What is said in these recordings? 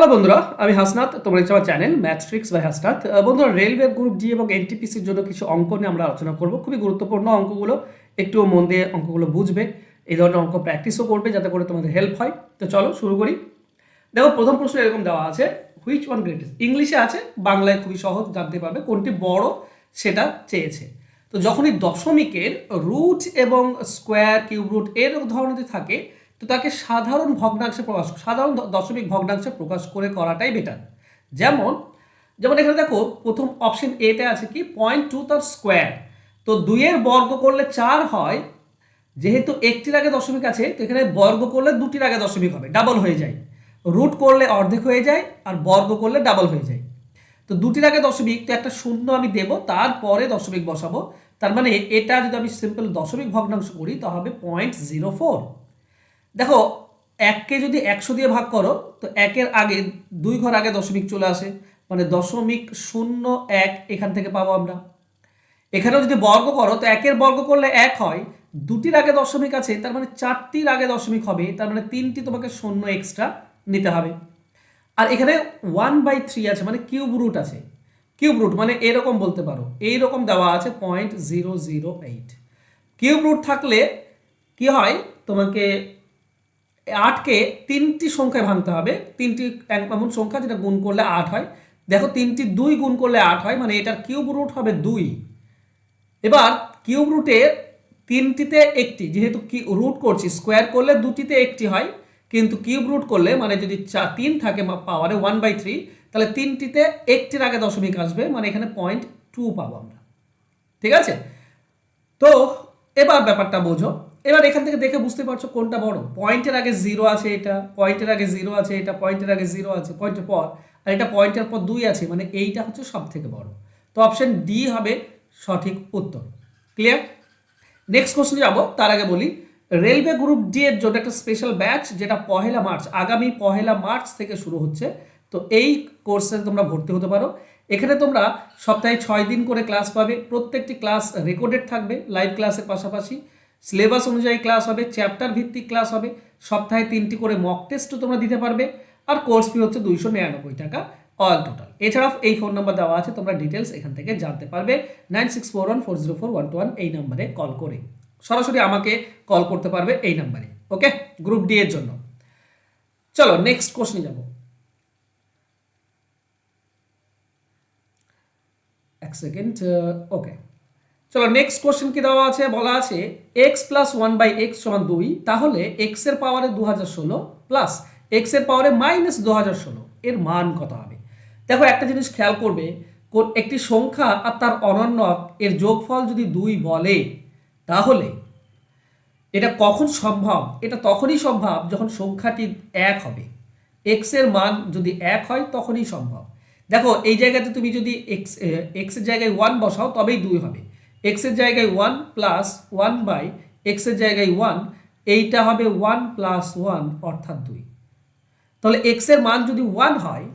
Hello বন্ধুরা, আমি হাসনাত। তোমরা দেখছো আমার চ্যানেল ম্যাথট্রিক্স বাই হাসনাত। বন্ধুরা, রেলওয়ে গ্রুপ ডি এবং এনটিপিসির জন্য কিছু অঙ্ক নিয়ে আমরা আলোচনা করব। খুবই গুরুত্বপূর্ণ অঙ্কগুলো, একটু মন দিয়ে অঙ্কগুলো বুঝবে, এই ধরনের অঙ্ক প্র্যাকটিসও করবে যাতে করে তোমাদের হেল্প হয়। তো চলো শুরু করি। দেখো, প্রথম প্রশ্ন এরকম দেওয়া আছে, হুইচ ওয়ান গ্রেটেস্ট। ইংলিশে আছে, বাংলায় খুবই সহজ, জানতে পারবে কোনটি বড় সেটা চেয়েছে। তো যখনই দশমিকের রুট এবং স্কোয়ার কিউব রুট এর ধরনের থাকে, তো তাকে সাধারণ ভগ্নাংশে প্রকাশ, সাধারণ দশমিক ভগ্নাংশে প্রকাশ করে করাটাই বেটার। যেমন যেমন এখানে দেখো, প্রথম অপশন এতে আছে কি 0.2 তার স্কোয়ার। তো 2-এর বর্গ করলে 4 হয়, যেহেতু একটির আগে দশমিক আছে, তো এখানে বর্গ করলে দুটির আগে দশমিক হবে, ডাবল হয়ে যায়। রুট করলে অর্ধেক হয়ে যায়, আর বর্গ করলে ডাবল হয়ে যায়। তো দুটির আগে দশমিক, তো একটা শূন্য আমি দেব, তারপরে দশমিক বসাবো। তার মানে এটা যদি আমি সিম্পল দশমিক ভগ্নাংশ করি, তা হবে 0.04। দেখো, এককে যদি 100 দিয়ে ভাগ করো, তো একের আগে 2 ঘর আগে দশমিক চলে আসে, মানে 0.01 এখান থেকে পাবো আমরা। এখানেও যদি বর্গ করো, তো একের বর্গ করলে 1 হয়, দুটির আগে দশমিক আছে, তার মানে 4টির আগে দশমিক হবে, তার মানে 3টি তোমাকে শূন্য এক্সট্রা নিতে হবে। আর এখানে 1/3 আছে, মানে কিউব রুট আছে। কিউব রুট মানে এরকম বলতে পারো, এইরকম দেওয়া আছে 0.008। কিউব রুট থাকলে কি হয়, তোমাকে 8কে 3টি সংখ্যায় ভাঙতে হবে, 3টি এমন সংখ্যা যেটা গুণ করলে 8 হয়। দেখো, 3টি 2 গুণ করলে 8 হয়, মানে এটার কিউব রুট হবে 2। এবার কিউব রুটে 3টিতে একটি, যেহেতু কি রুট করছি, স্কোয়ার করলে 2টিতে একটি হয়, কিন্তু কিউব রুট করলে মানে যদি 3 থাকে পাওয়ারে 1/3, তাহলে 3টিতে একটির আগে দশমিক আসবে, মানে এখানে 0.2 পাবো আমরা। ঠিক আছে? তো এবার ব্যাপারটা বোঝো। এবার এখান থেকে দেখে বুঝতে পারছো কোনটা বড়। পয়েন্টের আগে 0 আছে, এটা পয়েন্টের আগে 0 আছে, এটা পয়েন্টের আগে 0 আছে পয়েন্টের পর, আর এটা পয়েন্টের পর 2 আছে, মানে এইটা হচ্ছে সব থেকে বড়। তো অপশন ডি হবে সঠিক উত্তর। ক্লিয়ার? নেক্সট কোশ্চেন যাবো, তার আগে বলি, রেলওয়ে গ্রুপ ডি এর জন্য একটা স্পেশাল ব্যাচ, যেটা আগামী পহেলা মার্চ থেকে শুরু হচ্ছে। তো এই কোর্সে তোমরা ভর্তি হতে পারো। এখানে তোমরা সপ্তাহে 6 দিন করে ক্লাস পাবে, প্রত্যেকটি ক্লাস রেকর্ডেড থাকবে লাইভ ক্লাসের পাশাপাশি। সিলেবাস অনুযায়ী ক্লাস হবে, চ্যাপ্টার ভিত্তিক ক্লাস হবে, সপ্তাহে 3টি করে মক টেস্টও তোমরা দিতে পারবে। আর কোর্স ফি হচ্ছে 299 টাকা অল টোটাল। এছাড়াও এই ফোন নাম্বার দেওয়া আছে, তোমরা ডিটেলস এখান থেকে জানতে পারবে 9641404121 এই নাম্বারে কল করে। সরাসরি আমাকে কল করতে পারবে এই নাম্বারে। ওকে, গ্রুপ ডি এর জন্য। চলো নেক্সট কোশ্চেনে যাব। এক সেকেন্ড। ওকে, চলো নেক্সট কোশ্চেন কি দেওয়া আছে, বলা আছে x প্লাস 1/x সমান 2, তাহলে x এর পাওয়ারে 2016 প্লাস x এর পাওয়ারে মাইনাস 2016 এর মান কত হবে। দেখো, একটা জিনিস খেয়াল করবে, একটি সংখ্যা আর তার অনন্যক এর যোগফল যদি 2 বলে, তাহলে এটা কখন সম্ভব, এটা তখনই সম্ভব যখন সংখ্যাটি 1 হবে। x এর মান যদি 1 হয় তখনই সম্ভব। দেখো, এই জায়গাতে তুমি যদি x এর জায়গায় 1 বসাও, তবেই 2 হবে। x এর জায়গায় 1 প্লাস 1/x এর জায়গায় 1, এইটা হবে 1 প্লাস 1 অর্থাৎ 2। তাহলে x এর মান যদি 1 হয়,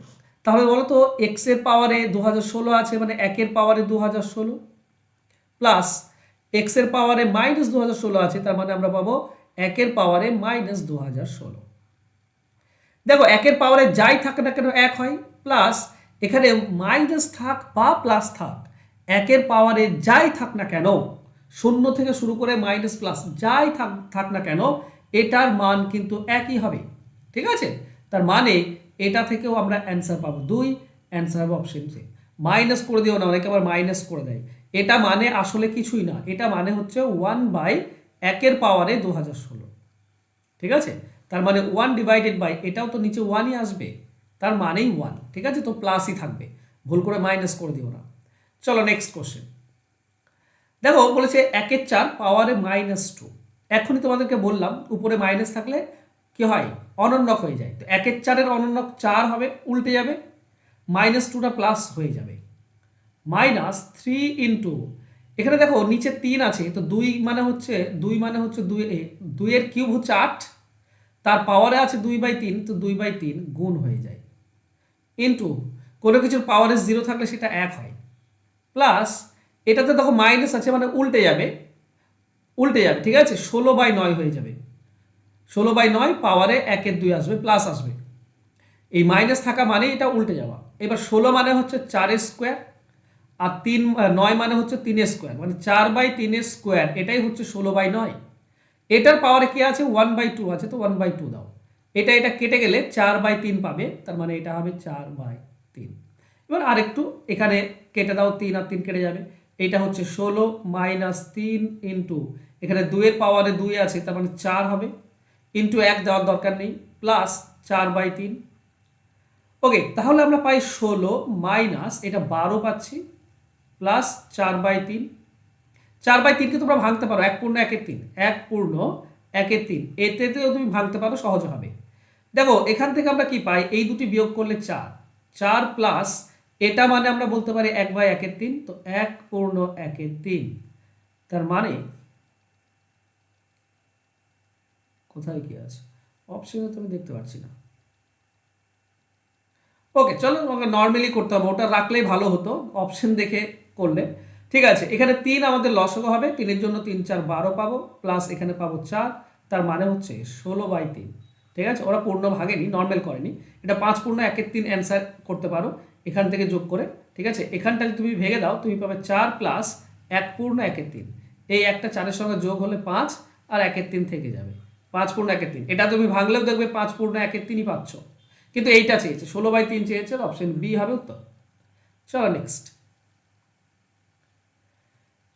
তাহলে বলো তো x এর পাওয়ারে 2016 আছে, মানে 1 এর পাওয়ারে 2016 প্লাস x এর পাওয়ারে মাইনাস 2016 আছে, তার মানে আমরা পাবো 1 এর পাওয়ারে মাইনাস 2016। দেখো, 1 এর পাওয়ারে যাই থাকে না কেন 1 হয়, প্লাস এখানে মাইনাস থাক বা প্লাস থাক, 1 এর পাওয়ারে যাই থাক না কেন, 0 থেকে শুরু করে মাইনাস প্লাস যাই থাক না কেন, এটার মান কিন্তু একই হবে। ঠিক আছে? তার মানে এটা থেকেও আমরা অ্যান্সার পাবো 2, অ্যান্সার হবে অপশন সি। মাইনাস করে দিও না, অনেকে আবার মাইনাস করে দেয়। এটা মানে আসলে কিছুই না, এটা মানে হচ্ছে 1/1 এর পাওয়ারে 2016। ঠিক আছে? তার মানে 1 ডিভাইডেড বাই, এটাও তো নিচে 1ই আসবে, তার মানেই 1। ঠিক আছে? তো প্লাসই থাকবে, ভুল করে মাইনাস করে দিও না। চলো নেক্সট কোশ্চেন। দেখো, বলেছে 1 এর 4 পাওয়ারে -2। এখনই তোমাদেরকে বললাম, উপরে মাইনাস থাকলে কি হয়, অনন্যক হয়ে যায়। তো 1 এর 4 এর অনন্যক 4 হবে, উল্টে যাবে, -2টা প্লাস হয়ে যাবে, -3 ইন্টু, এখানে দেখো নিচে 3 আছে, তো 2 মানে হচ্ছে 2 এর কিউব হচ্ছে 8, তার পাওয়ারে আছে 2/3, তো 2/3 গুণ হয়ে যায়, ইন্টু কোনো কিছুর পাওয়ারে 0 থাকলে সেটা 1 হয়, প্লাস এটাতে দেখো মাইনাস আছে, মানে উল্টে যাবে। ঠিক আছে? 16/9 হয়ে যাবে। 16/9 পাওয়ারে 1 এর 2 আসবে, প্লাস আসবে। এই মাইনাস থাকা মানে এটা উল্টে যাওয়া। এবার 16 মানে হচ্ছে 4 স্কোয়ার, আর 9 মানে হচ্ছে 3 স্কোয়ার, মানে 4/3 স্কোয়ার, এটাই হচ্ছে 16/9। এটার পাওয়ারে কি আছে 1/2 আছে, তো 1/2 দাও। এটা কেটে গেলে 4/3 পাবে, তার মানে এটা হবে 4/3। এবার আরেকটু এখানে কেটে দাও, 3 আর 3 কেটে যাবে। এটা হচ্ছে 16 মাইনাস 3 ইন্টু, এখানে 2 এর পাওয়ারে 2 আছে, তার মানে 4 হবে, ইন্টু 1 দেওয়ার দরকার নেই, প্লাস 4/3। ওকে, তাহলে আমরা পাই 16 মাইনাস এটা 12 পাচ্ছি, প্লাস 4/3। 4/3কে তোমরা ভাঙতে পারো, 1/1/3, 1/1/3, এতেও তুমি ভাঙতে পারো, সহজ হবে। দেখো এখান থেকে আমরা কি পাই, এই দুটি বিয়োগ করলে 4, 4 প্লাস এটা মানে আমরা বলতে পারি 1/1/3, তো 1/1/3, তার মানে কোথায় কি আছে অপশনে তো আমি দেখতে পাচ্ছি না। ওকে চলো, আমাকে নর্মালি করতে হবে, ওটা রাখলেই ভালো হতো, অপশন দেখে করলে। ঠিক আছে, এখানে 3 আমাদের লসগো হবে, 3-এর জন্য 3 4 12 পাবো, প্লাস এখানে পাবো 4, তার মানে হচ্ছে 16/3। ঠিক আছে, ওরা পূর্ণ ভাগেনি, নর্মাল করেনি, এটা 5/1/3 অ্যান্সার করতে পারো এখান থেকে যোগ করে। ঠিক আছে, এখানটা যদি তুমি ভেঙে দাও, তুমি পাবে 4 প্লাস 1/1/3, এই একটা 4-এর সঙ্গে যোগ হলে 5, আর 1/3 থেকে যাবে, 5/1/3। এটা তুমি ভাঙলেও দেখবে 5/1/3ই পাচ্ছ, কিন্তু এইটা চেয়েছে 16/3 চেয়েছে, অপশন বি হবে উত্তর। চলো নেক্সট।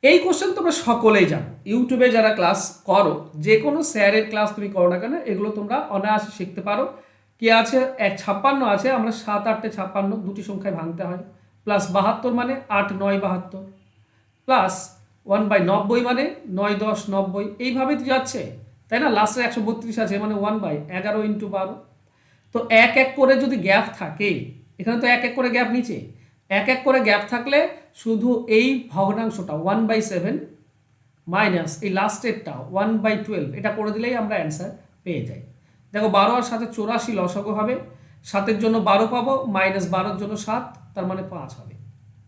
এই কোশ্চেন তোমরা সকলেই জানো, ইউটিউবে যারা ক্লাস করো, যে কোনো স্যারের ক্লাস তুমি করো না কেন, এগুলো তোমরা অনায়াসে শিখতে পারো। কি আছে, 56 আছে, আমরা 7 8 56 দুটি সংখ্যায় ভাঙতে হয়, প্লাস 72 মানে 8 9 72, প্লাস 1/90 মানে 9 10 90, এইভাবেই তো যাচ্ছে, তাই না? লাস্টে 132 আছে, মানে 1/11 ইন্টু 12। তো এক এক করে যদি গ্যাপ থাকে, এখানে তো এক এক করে গ্যাপ নিচে, এক এক করে গ্যাপ থাকলে শুধু এই ভগ্নাংশটা 1/7 মাইনাস এই লাস্টেরটা 1/12, এটা করে দিলেই আমরা অ্যান্সার পেয়ে যাই। দেখো 12 আর 7 84 লসাগু হবে, 7-এর জন্য 12 পাবো, মাইনাস 12-র জন্য 7, তার মানে 5 হবে,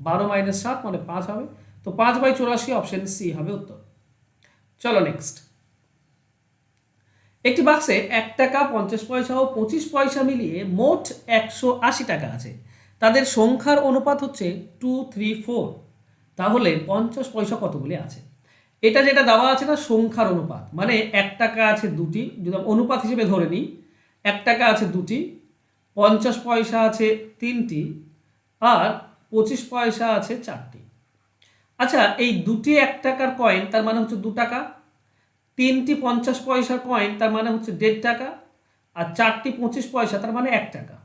12 মাইনাস 7 মানে 5 হবে, তো 5/84 অপশন সি হবে উত্তর। চলো নেক্সট। একটি বাক্সে 1 টাকা 50 পয়সা ও 25 পয়সা মিলিয়ে মোট 180 টাকা আছে, তাদের সংখ্যার অনুপাত হচ্ছে 2:3:4, তাহলে 50 পয়সা কতগুলি আছে? এটা যেটা দেওয়া আছে না, সংখ্যার অনুপাত, মানে 1 টাকা আছে দুটি, যদি অনুপাত হিসেবে ধরে নিই, 1 টাকা আছে দুটি, 50 পয়সা আছে 3টি, আর 25 পয়সা আছে 4টি। আচ্ছা, এই দুটি 1 টাকার কয়েন, তার মানে হচ্ছে 2 টাকা, 3টি 50 পয়সার কয়েন, তার মানে হচ্ছে 1.5 টাকা, আর 4টি 25 পয়সা, তার মানে 1 টাকা।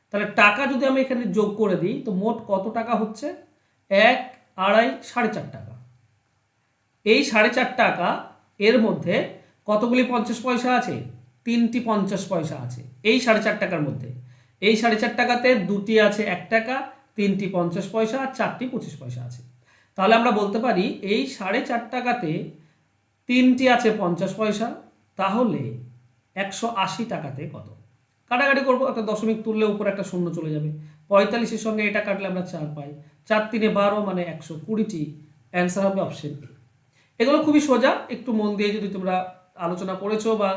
তাহলে টাকা যদি আমি এখানে যোগ করে দিই, তো মোট কত টাকা হচ্ছে? 1 2.5 4.5 টাকা। এই 4.5 টাকা এর মধ্যে কতগুলি 50 পয়সা আছে? 3টি 50 পয়সা আছে এই 4.5 টাকার মধ্যে। এই 4.5 টাকাতে দুটি আছে 1 টাকা, 3টি 50 পয়সা, আর 4টি 25 পয়সা আছে। তাহলে আমরা বলতে পারি এই 4.5 টাকাতে 3টি আছে 50 পয়সা, তাহলে 180 টাকাতে কত? কাটাকাটি করবো, একটা দশমিক তুললে উপরে একটা শূন্য চলে যাবে, 45-এর সঙ্গে এটা কাটলে আমরা 4 পাই, 4 3 12 মানে 120টি, অ্যান্সার হবে অপশন এ। এগুলো খুবই সোজা, একটু মন দিয়ে যদি তোমরা আলোচনা করেছো বা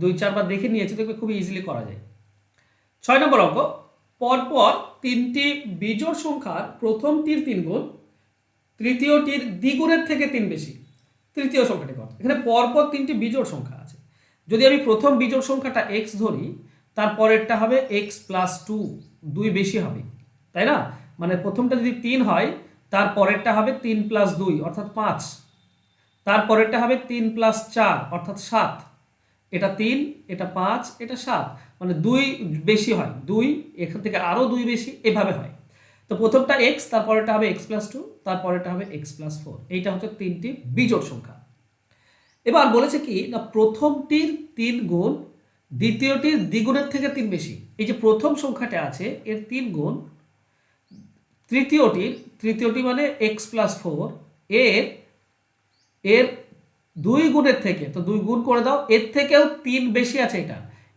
2-4 বার দেখে নিয়েছো, দেখবে খুবই ইজিলি করা যায়। 6 নম্বর অঙ্ক, পরপর 3টি বিজোড় সংখ্যার প্রথমটির 3 গুণ, তৃতীয়টির দ্বিগুণের থেকে 3 বেশি, তৃতীয় সংখ্যাটি কত? এখানে পরপর 3টি বিজোড় সংখ্যা আছে, যদি আমি প্রথম বিজোড় সংখ্যাটা x ধরি, তারপরেরটা হবে x প্লাস 2, 2 বেশি হবে, তাই না? মানে প্রথমটা যদি 3 হয়, তারপরেরটা হবে 3 প্লাস 2 অর্থাৎ 5, তারপরেরটা হবে 3 প্লাস 4 অর্থাৎ 7, এটা 3, এটা 5, এটা 7, মানে 2 বেশি হয়, 2 এখান থেকে আরও 2 বেশি, এভাবে হয়। তো প্রথমটা x, তারপরেরটা হবে x প্লাস 2, তারপরেরটা হবে x প্লাস 4, এইটা হচ্ছে 3টি বিজোড় সংখ্যা। এবার বলেছে কি না, প্রথমটির 3 গুণ দ্বিতীয়টির দ্বিগুণের থেকে 3 বেশি, এই যে প্রথম সংখ্যাটা আছে এর 3 গুণ তৃতীয়টি মানে x প্লাস 4, এর এর 2 গুণের থেকে, তো 2 গুণ করে দাও, এর থেকেও 3 বেশি আছে,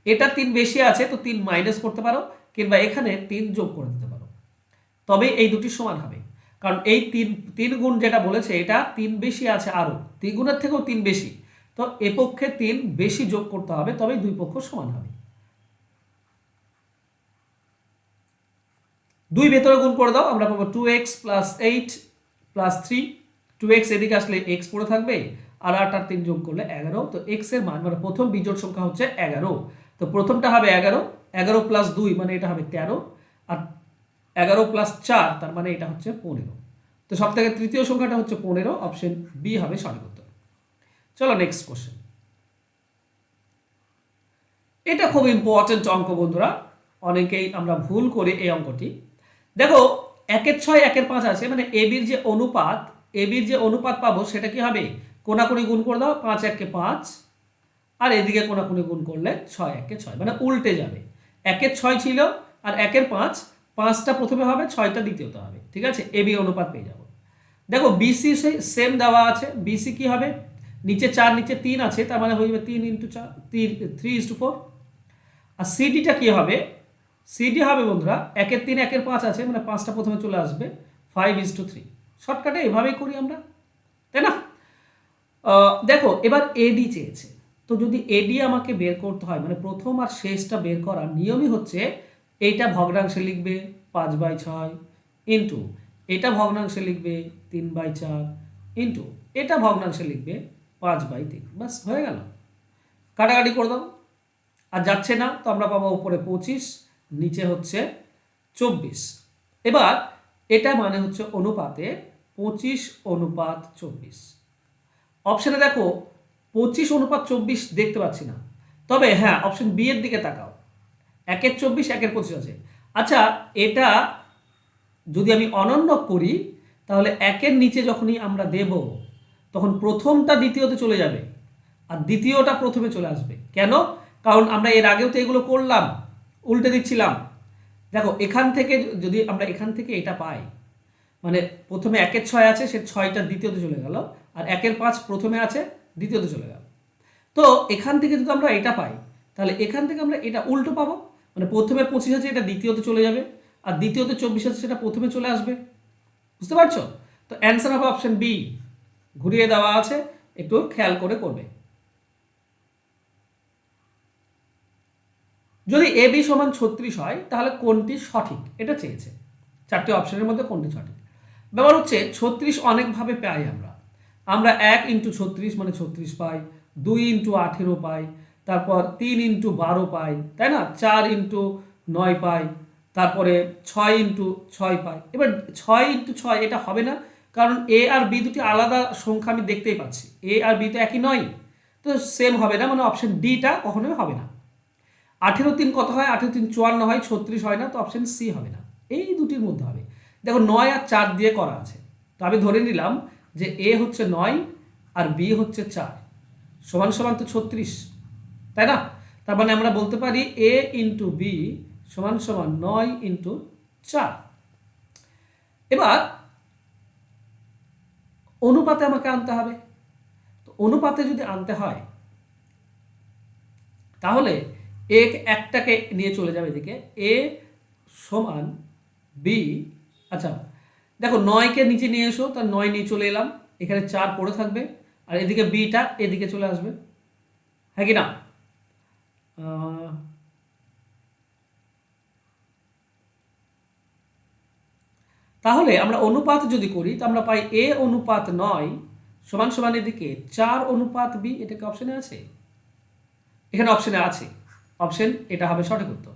এটা 3 বেশি আছে, তো 3 মাইনাস করতে পারো, কিংবা এখানে 3 যোগ করে দিতে পারো, তবে এই দুটি সমান হবে। কারণ এই 3 গুণ যেটা বলেছে, এটা 3 বেশি আছে, আরও দ্বিগুণের থেকেও 3 বেশি, তো এ পক্ষে 3 বেশি যোগ করতে হবে, তবেই দুই পক্ষ সমান হবে। 2 ভেতরে গুণ করে দাও, আমরা পাবো 2x প্লাস 8 প্লাস 3, 2x এদিকে আসলে x পড়ে থাকবে, আর 8 আর 3 যোগ করলে 11। তো x এর মান মানে প্রথম বিজোড় সংখ্যা হচ্ছে 11। তো প্রথমটা হবে 11, 11 প্লাস 2 মানে এটা হবে 13, আর 11 প্লাস 4 তার মানে এটা হচ্ছে 15। তো সব থেকে তৃতীয় সংখ্যাটা হচ্ছে 15, অপশন বি হবে সঠিক উত্তর। চলো নেক্সট কোশ্চেন। এটা খুব ইম্পর্টেন্ট অঙ্ক বন্ধুরা, অনেকেই আমরা ভুল করি এই অঙ্কটি। দেখো 1-এর 6 1-এর 5 আছে, মানে এবির যে অনুপাত পাবো সেটা কি হবে, কোনাকুনি গুণ করে দাও, 5 1-কে 5, আর এদিকে কোনাকুনি গুণ করলে 6 1-কে 6, মানে উল্টে যাবে। 1-এর 6 ছিল আর 1-এর 5, 5টা প্রথমে হবে, 6টা দ্বিতীয়তে হবে, ঠিক আছে, এবি অনুপাত পেয়ে যাব। দেখো বিসি সেম দেওয়া আছে, বিসি কি হবে, নিচে 4 নিচে 3 আছে, তার মানে হয়ে যাবে 3 ইন্টু 4, 3:4। আর সিডিটা কি হবে, সিডি হবে বন্ধুরা 1-এর 3 1-এর 5 আছে, মানে 5টা প্রথমে চলে আসবে, 5:3। শর্টকাটে এভাবেই করি আমরা, তাই না? দেখো এবার এডি চেয়েছে, তো যদি এডি আমাকে বের করতে হয়, মানে প্রথম আর শেষটা বের করার নিয়মই হচ্ছে এইটা ভগ্নাংশে লিখবে 5/6 ইন্টু এটা ভগ্নাংশে লিখবে 3/4 ইন্টু এটা ভগ্নাংশে লিখবে 5/3, বাস হয়ে গেল। কাটাকাটি করে দাও, আর যাচ্ছে না তো আমরা পাবো উপরে 25, নিচে হচ্ছে 24। এবার এটা মানে হচ্ছে অনুপাতে 25:24। অপশানে দেখো 25:24 দেখতে পাচ্ছি না, তবে হ্যাঁ অপশন বি এর দিকে তাকাও, 1-এর 24 1-এর 25 আছে। আচ্ছা এটা যদি আমি অনন্য করি, তাহলে 1-এর নিচে যখনই আমরা দেব তখন প্রথমটা দ্বিতীয়তে চলে যাবে, আর দ্বিতীয়টা প্রথমে চলে আসবে। কেন? কারণ আমরা এর আগেও তো এগুলো করলাম, উল্টে দিচ্ছিলাম। দেখো এখান থেকে যদি আমরা এখান থেকে এটা পাই, মানে প্রথমে 1-এর 6 আছে, সে 6টা দ্বিতীয়তে চলে গেল, আর 1-এর 5 প্রথমে আছে, দ্বিতীয়তে চলে গেল। তো এখান থেকে যদি আমরা এটা পাই, তাহলে এখান থেকে আমরা এটা উল্টো পাবো, মানে প্রথমে 25 আছে, এটা দ্বিতীয়তে চলে যাবে, আর দ্বিতীয়তে 24 আছে, সেটা প্রথমে চলে আসবে। বুঝতে পারছো? তো অ্যান্সার হবে অপশন বি, ঘুরিয়ে দেওয়া আছে, একটু খেয়াল করে করবে। যদি এ বি সমান 36 হয় তাহলে কোনটি সঠিক, এটা চেয়েছে। 4টে অপশনের মধ্যে কোনটি সঠিক। ব্যাপার হচ্ছে 36 অনেকভাবে পাই আমরা 1 ইন্টু 36 মানে 36 পাই, 2 ইন্টু 18 পাই, তারপর 3 ইন্টু 12 পাই, তাই না, 4 ইন্টু 9 পাই, তারপরে 6 ইন্টু 6 পাই। এবার 6 ইন্টু 6 এটা হবে না, কারণ এ আর বি দুটি আলাদা সংখ্যা আমি দেখতেই পাচ্ছি, এ আর বি তো একই নয়, তো সেম হবে না, মানে অপশন ডিটা কখনোই হবে না। 18-3 কত হয়, 18-3 54 হয়, 36 হয় না, তো অপশন সি হবে না, এই দুটির মধ্যে হবে। দেখো 9 আর 4 দিয়ে করা আছে, তো আমি ধরে নিলাম যে এ হচ্ছে 9 আর বি হচ্ছে 4, সমান সমান তো 36, তাই না? তার মানে আমরা বলতে পারি এ ইন্টু বি সমান সমান 9 ইন্টু 4। এবার অনুপাতে আমাকে আনতে হবে, তো অনুপাতে যদি আনতে হয় তাহলে একটাকে নিয়ে চলে যাবে এদিকে, এ সমান বি। আচ্ছা দেখো 9কে নিচে নিয়ে এসো, তার 9 নিয়ে চলে এলাম, এখানে 4 পড়ে থাকবে, আর এদিকে বিটা এদিকে চলে আসবে, হ্যাঁ কি না? তাহলে আমরা অনুপাত যদি করি তো আমরা পাই এ অনুপাত 9 সমান সমান এদিকে 4 অনুপাত বি, এটা কি অপশনে আছে? এখানে অপশনে আছে, অপশন এটা হবে সঠিক উত্তর।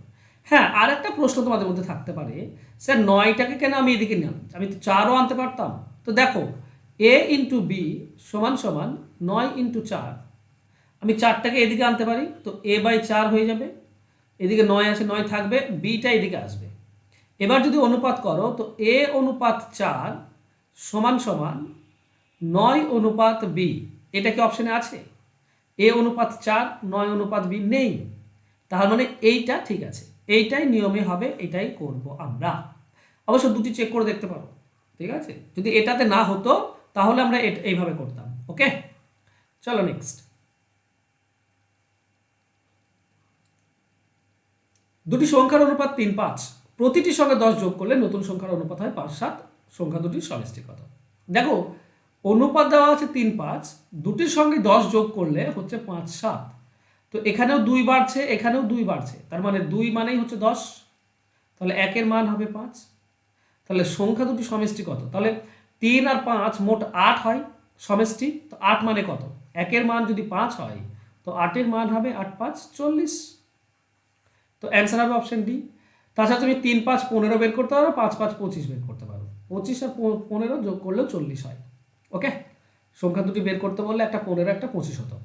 হ্যাঁ, আর একটা প্রশ্ন তোমাদের মধ্যে থাকতে পারে, স্যার 9টাকে কেন আমি এদিকে নিলাম, আমি তো 4ও আনতে পারতাম। তো দেখো এ ইন্টু বি সমান সমান 9 ইন্টু 4, আমি 4টাকে এদিকে আনতে পারি, তো a/4 হয়ে যাবে, এদিকে 9 আছে, 9 থাকবে, বিটা এদিকে আসবে। এবার যদি অনুপাত করো তো এ অনুপাত 4 সমান সমান 9 অনুপাত বি, এটা কি অপশনে আছে? এ অনুপাত 4 9 অনুপাত বি নেই, তার মানে এইটা ঠিক আছে, এইটাই নিয়মে হবে, এটাই করব আমরা। অবশ্য দুটি চেক করে দেখতে পারো, ঠিক আছে, যদি এটাতে না হতো তাহলে আমরা এইভাবে করতাম। ওকে, চলো নেক্সট। দুটি সংখ্যার অনুপাত 3-5, প্রতিটি সঙ্গে 10 যোগ করলে নতুন সংখ্যার অনুপাত হয় 5-7, সংখ্যা দুটির সমষ্টি কত? দেখো অনুপাত দেওয়া আছে 3-5, দুটির সঙ্গে 10 যোগ করলে হচ্ছে 5-7, তো এখানেও 2 বাড়ছে, এখানেও 2 বাড়ছে, তার মানে 2 মানেই হচ্ছে 10, তাহলে 1-এর মান হবে 5। তাহলে সংখ্যা দুটি সমষ্টি কত? তাহলে 3 আর 5 মোট 8 হয় সমষ্টি। তো 8 মানে কত? 1-এর মান যদি 5 হয় তো 8-এর মান হবে 8 5 40। তো অ্যান্সার হবে অপশন ডি। তাছাড়া তুমি 3 5 15 বের করতে পারো, 5 5 25 বের করতে পারো। 25 আর 15 যোগ করলেও 40 হয়। ওকে, সংখ্যা দুটি বের করতে বললে একটা 15 একটা 25 হতো।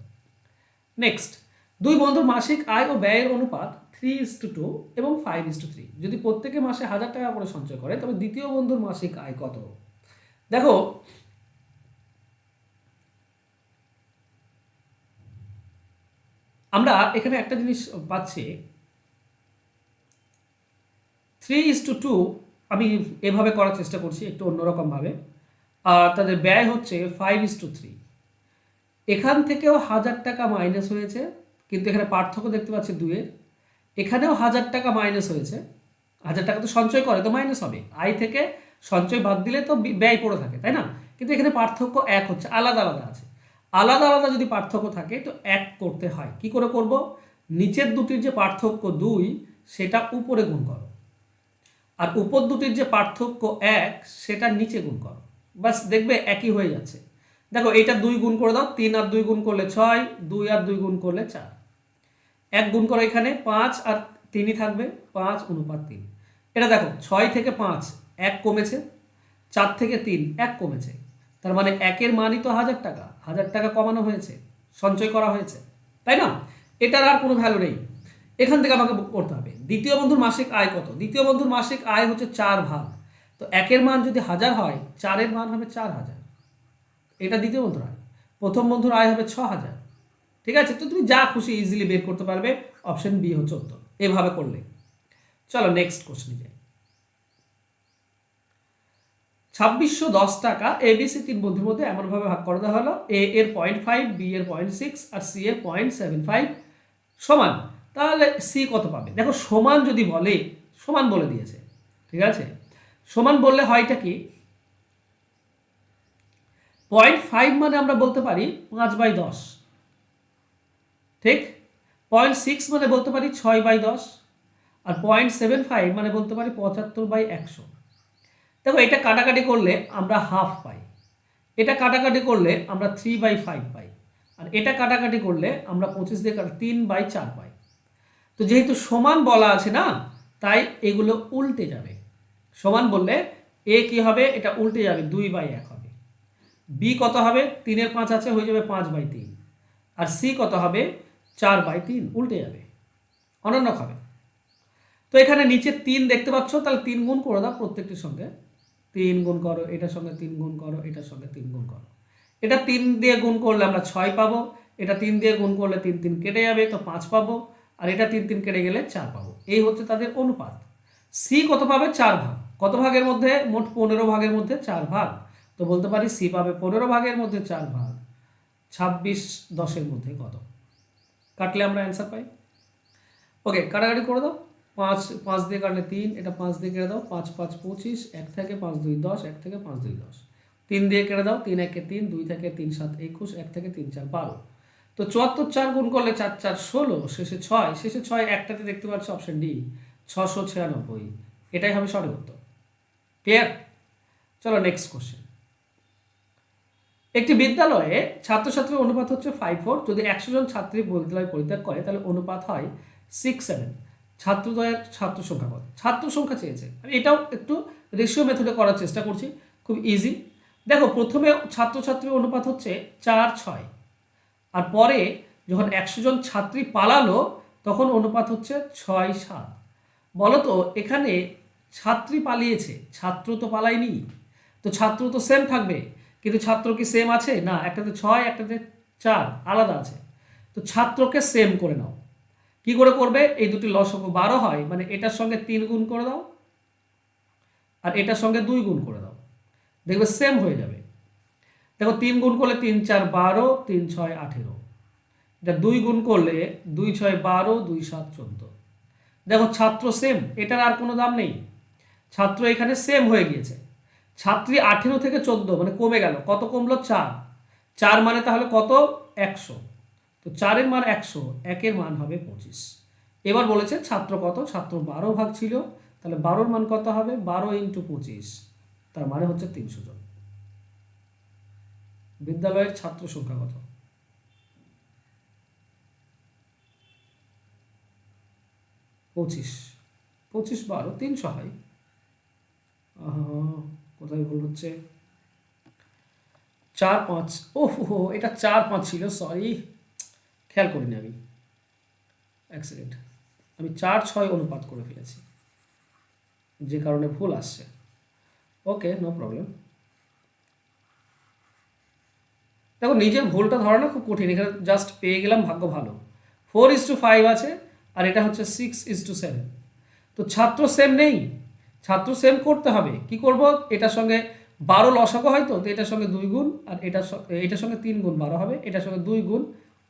নেক্সট, দুই বন্ধুর মাসিক আয় ও ব্যয়ের অনুপাত 3:2 এবং 5:3। যদি প্রত্যেকে মাসে 1000 টাকা করে সঞ্চয় করে তবে দ্বিতীয় বন্ধুর মাসিক আয় কত? দেখো, আমরা এখানে একটা জিনিস পাচ্ছি, 3:2 আমি এভাবে করার চেষ্টা করছি একটু অন্যরকমভাবে, আর তাদের ব্যয় হচ্ছে 5:3। এখান থেকেও 1000 টাকা মাইনাস হয়েছে, কিন্তু এখানে পার্থক্য দেখতে পাচ্ছি 2-এর। এখানেও 1000 টাকা মাইনাস হয়েছে, 1000 টাকা তো সঞ্চয় করে তো মাইনাস হবে, আয় থেকে সঞ্চয় বাদ দিলে তো ব্যয় পড়ে থাকে, তাই না? কিন্তু এখানে পার্থক্য এক হচ্ছে, আলাদা আলাদা আছে। আলাদা আলাদা যদি পার্থক্য থাকে তো এক করতে হয়। কি করে করব? নিচের দুটির যে পার্থক্য 2 সেটা উপরে গুণ করো, আর উপর দুটির যে পার্থক্য 1 সেটা নিচে গুণ করো, বাস দেখবে একই হয়ে যাচ্ছে। দেখো, এটা 2 গুণ করে দাও, 3 আর 2 গুণ করলে 6, 2 আর 2 গুণ করলে 4, 1 গুণ করো, এখানে 5 আর 3ই থাকবে, 5:3। এটা দেখো, 6 থেকে 5 1 কমেছে, 4 থেকে 3 1 কমেছে, তার মানে 1-এর মানই তো 1000 টাকা, 1000 টাকা কমানো হয়েছে, সঞ্চয় করা হয়েছে, তাই না? এটার আর কোনো ভ্যালু নেই। এখান থেকে আমাকে করতে হবে দ্বিতীয় বন্ধুর মাসিক আয় কত। দ্বিতীয় বন্ধুর মাসিক আয় হচ্ছে 4 ভাগ। তো 1-এর মান যদি 1000 হয়, 4-এর মান হবে 4000। এটা দ্বিতীয় বন্ধুর আয়। প্রথম বন্ধুর আয় হবে 6000। ঠিক আছে, তো তুমি যা খুশি ইজিলি বের করতে পারবে, অপশন বি হচ্ছে উত্তর এভাবে করলে। চলো নেক্সট কোশ্চেনে যাই। 2610 টাকা এবিসি 3 বন্ধুর মধ্যে এমনভাবে ভাগ করে দেওয়া হলো, এ এর 0.5, বি এর 0.6 আর সি এর 0.75 সমান। তাহলে সি কত পাবে? দেখো, সমান যদি বলে, সমান বলে দিয়েছে, ঠিক আছে। সমান বললে হয়টা কি, 0.5 মানে আমরা বলতে পারি 5/10, ঠিক। 0.6 মানে বলতে পারি 6/10, আর 0.75 মানে বলতে পারি 75/100। দেখো, এটা কাটাকাটি করলে আমরা হাফ পাই, এটা কাটাকাটি করলে আমরা 3/5 পাই, আর এটা কাটাকাটি করলে আমরা 25 দিয়ে 3/4 পাই। তো যেহেতু সমান বলা আছে না, তাই এগুলো উল্টে যাবে। সমান বললে এ কি হবে? এটা উল্টে যাবে, 2/1 হবে। বি কত হবে? 3-এর 5 আছে, হয়ে যাবে 5/3। আর সি কত হবে? 4/3, উল্টে যাবে, অনন্যক হবে। তো এখানে নিচে 3 দেখতে পাচ্ছ, তাহলে 3 গুণ করে দাও প্রত্যেকটির সঙ্গে। 3 গুণ করো, এটার সঙ্গে 3 গুণ করো, এটার সঙ্গে 3 গুণ করো। এটা 3 দিয়ে গুণ করলে আমরা 6 পাবো, এটা 3 দিয়ে গুণ করলে 3 3 কেটে যাবে, তো 5 পাবো, আর এটা 3 3 কেটে গেলে 4 পাবো। এই হচ্ছে তাদের অনুপাত। সি কত পাবে? 4 ভাগ। কত ভাগের মধ্যে? মোট 15 ভাগের মধ্যে 4 ভাগ। তো বলতে পারি সি পাবে 15 ভাগের মধ্যে 4 ভাগ। 26/10 মধ্যে কত? কাটলে আমরা অ্যান্সার পাই। ওকে, কাটাকাটি করে দাও। 5 5 দিয়ে কাটলে 3, এটা 5 দিয়ে কেটে দাও, 5 5 25, 1 থেকে 5 2 10, 1 থেকে 5 2 10। 3 দিয়ে কেটে দাও, 3 1 3, 2 থেকে 3 7 21, 1 থেকে 3 4 12। তো 74 4 গুণ করলে 4 4 16, শেষে 6, শেষে 6 একটাতে দেখতে পাচ্ছ, অপশন ডি 696। এটাই হবে সঠিক উত্তর। ক্লিয়ার? চলো নেক্সট কোশ্চেন। একটি বিদ্যালয়ে ছাত্রছাত্রীর অনুপাত হচ্ছে 5:4। যদি 100 জন ছাত্রী বিদ্যালয় পরিত্যাগ করে তাহলে অনুপাত হয় 6:7। ছাত্রদ্বয়ের ছাত্র সংখ্যা কত? ছাত্র সংখ্যা চেয়েছে। আমি এটাও একটু রেশিও মেথডে করার চেষ্টা করছি, খুব ইজি। দেখো, প্রথমে ছাত্রছাত্রীর অনুপাত হচ্ছে 4:6, আর পরে যখন 100 জন ছাত্রী পালালো তখন অনুপাত হচ্ছে 6:7। বলো তো, এখানে ছাত্রী পালিয়েছে, ছাত্র তো পালায়নি, তো ছাত্র তো সেম থাকবে, কিন্তু ছাত্র কি সেম আছে? না, একটাতে 6, একটাতে 4, আলাদা আছে। তো ছাত্রকে সেম করে নাও। কি করে করবে? এই দুটি লসাগু 12 হয়, মানে এটার সঙ্গে 3 গুণ করে দাও, আর এটার সঙ্গে 2 গুণ করে দাও, দেখবে সেম হয়ে যাবে। দেখো, 3 গুণ করলে 3 4 12, 3 6 18। এটা 2 গুণ করলে 2 6 12, 2 7 14। দেখো, ছাত্র সেম, এটার আর কোনো দাম নেই। ছাত্র এখানে সেম হয়ে গিয়েছে। ছাত্রী 18 থেকে 14 মানে কমে গেল, কত কমলো? 4। 4 মানে তাহলে কত? 100। তো 4-এর মান 100, 1-এর মান হবে 25। এবার বলেছে ছাত্র কত? ছাত্র 12 ভাগ ছিল, তাহলে 12-র মান কত হবে? 12 ইন্টু 25, তার মানে হচ্ছে 300 জন। বিদ্যালয়ের ছাত্র সংখ্যা কত? 25, 25 12 300 হয়। কোথায় ভুল হচ্ছে? 4 5, ওহো এটা 4 5 ছিল, সরি, খেয়াল করিনি আমি, এক সেকেন্ড, আমি 4 6 অনুপাত করে ফেলেছি, যে কারণে ভুল আসছে। ওকে, নো প্রবলেম। দেখো নিজের ভুলটা ধরা না খুব কঠিন, এখানে জাস্ট পেয়ে গেলাম, ভাগ্য ভালো। 4:5 আছে, আর এটা হচ্ছে 6:7। তো ছাত্র সেম নেই, ছাত্র সেম করতে হবে। কি করব? এটার সঙ্গে 12 লসাগু হয়, তো এটার সঙ্গে 2 গুণ, আর এটার সঙ্গে 3 গুণ 12 হবে, এটার সঙ্গে 2 গুণ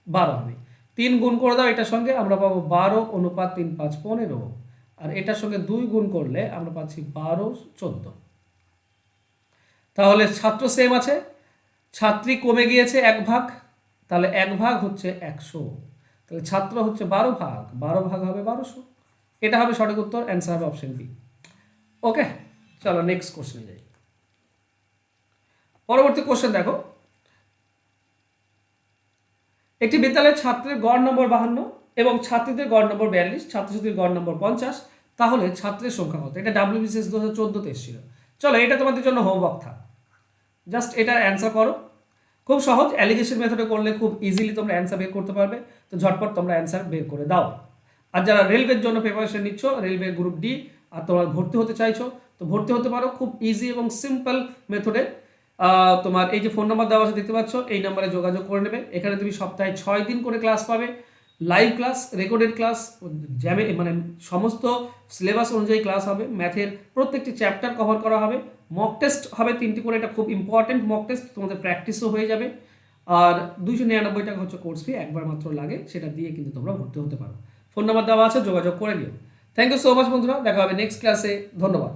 12 হবে। 3 গুণ করে দাও এটার সঙ্গে, আমরা পাবো 12:3 5 15, আর এটার সঙ্গে 2 গুণ করলে আমরা পাচ্ছি 12 14। তাহলে ছাত্র সেম আছে, ছাত্রী কমে গিয়েছে 1 ভাগ, তাহলে 1 ভাগ হচ্ছে 100, তাহলে ছাত্র হচ্ছে 12 ভাগ, 12 ভাগ হবে 1200। এটা হবে সঠিক উত্তর, অ্যান্সার হবে অপশন বি। ওকে, চলো নেক্সট কোশ্চেনে যাই। পরবর্তী কোশ্চেন দেখো, একটি বিদ্যালয়ের ছাত্রের গড় নম্বর 52 এবং ছাত্রীদের গড় নম্বর 42, ছাত্রছাত্রীর গড় নম্বর 50, তাহলে ছাত্রের সংখ্যা কত? এটা WBCS 2014-তে এসেছিল। চলো এটা তোমাদের জন্য হোমওয়ার্ক থাক, জাস্ট এটার অ্যান্সার করো। খুব সহজ, অ্যালিগেশন মেথডে করলে খুব ইজিলি তোমরা অ্যান্সার বের করতে পারবে, তো ঝটপট তোমরা অ্যান্সার বের করে দাও। আর যারা রেলওয়ের জন্য প্রিপারেশন নিচ্ছ, রেলওয়ে গ্রুপ ডি, আর তোমরা ভর্তি হতে চাইছো, তো ভর্তি হতে পারো খুব ইজি এবং সিম্পল মেথডে। তোমার এই যে ফোন নাম্বার দেওয়া আছে দেখতে পাচ্ছ, এই নাম্বারে যোগাযোগ করে নেবে। এখানে তুমি সপ্তাহে 6 দিন করে ক্লাস পাবে, লাইভ ক্লাস, রেকর্ডেড ক্লাস, মানে সমস্ত সিলেবাস অনুযায়ী ক্লাস হবে। ম্যাথের প্রত্যেকটি চ্যাপ্টার কভার করা হবে, মক টেস্ট হবে 3টি করে, এটা খুব ইম্পর্টেন্ট মক টেস্ট, তোমাদের প্র্যাকটিসও হয়ে যাবে। আর 299 টাকা হচ্ছে কোর্স ফি, একবার মাত্র লাগে, সেটা দিয়ে কিন্তু তোমরা ভর্তি হতে পারো। ফোন নাম্বার দেওয়া আছে, যোগাযোগ করে নিও। থ্যাংক ইউ সো মাচ বন্ধুরা, দেখা হবে নেক্সট ক্লাসে। ধন্যবাদ।